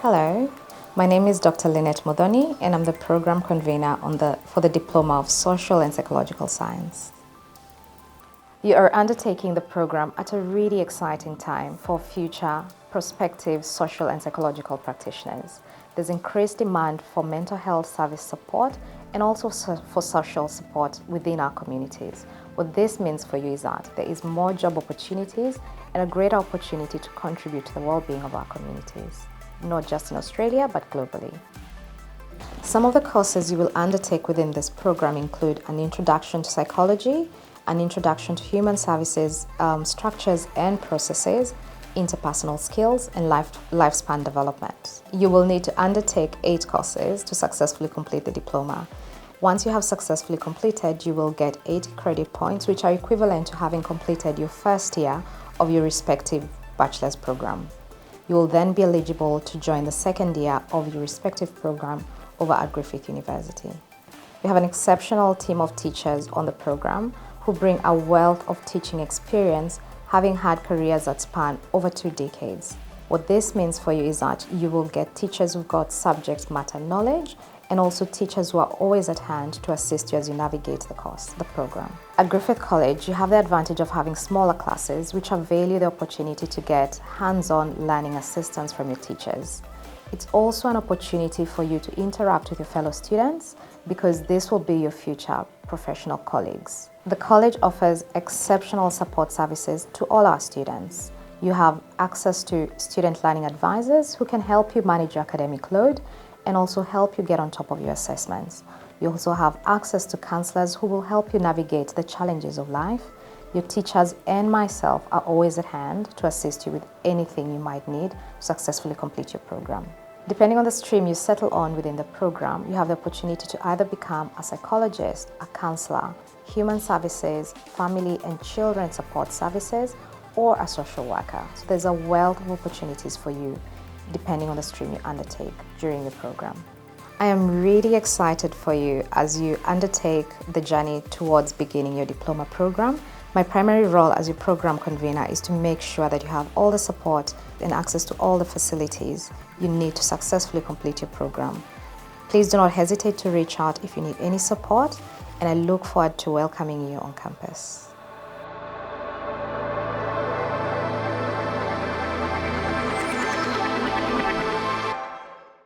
Hello, my name is Dr. Lynette Modoni and I'm the program convener for the Diploma of Social and Psychological Science. You are undertaking the program at a really exciting time for future prospective social and psychological practitioners. There's increased demand for mental health service support and also for social support within our communities. What this means for you is that there is more job opportunities and a greater opportunity to contribute to the well-being of our communities, not just in Australia, but globally. Some of the courses you will undertake within this program include an introduction to psychology, an introduction to human services, structures and processes, interpersonal skills, and lifespan development. You will need to undertake 8 courses to successfully complete the diploma. Once you have successfully completed, you will get 80 credit points, which are equivalent to having completed your first year of your respective bachelor's program. You will then be eligible to join the second year of your respective program over at Griffith University. We have an exceptional team of teachers on the program who bring a wealth of teaching experience, having had careers that span over 2 decades. What this means for you is that you will get teachers who've got subject matter knowledge and also teachers who are always at hand to assist you as you navigate the program. At Griffith College, you have the advantage of having smaller classes which avail you the opportunity to get hands-on learning assistance from your teachers. It's also an opportunity for you to interact with your fellow students because this will be your future professional colleagues. The college offers exceptional support services to all our students. You have access to student learning advisors who can help you manage your academic load and also help you get on top of your assessments. You also have access to counselors who will help you navigate the challenges of life. Your teachers and myself are always at hand to assist you with anything you might need to successfully complete your program. Depending on the stream you settle on within the program, you have the opportunity to either become a psychologist, a counselor, human services, family and children support services, or a social worker. So there's a wealth of opportunities for you depending on the stream you undertake during the program. I am really excited for you as you undertake the journey towards beginning your diploma program. My primary role as your program convener is to make sure that you have all the support and access to all the facilities you need to successfully complete your program. Please do not hesitate to reach out if you need any support, and I look forward to welcoming you on campus.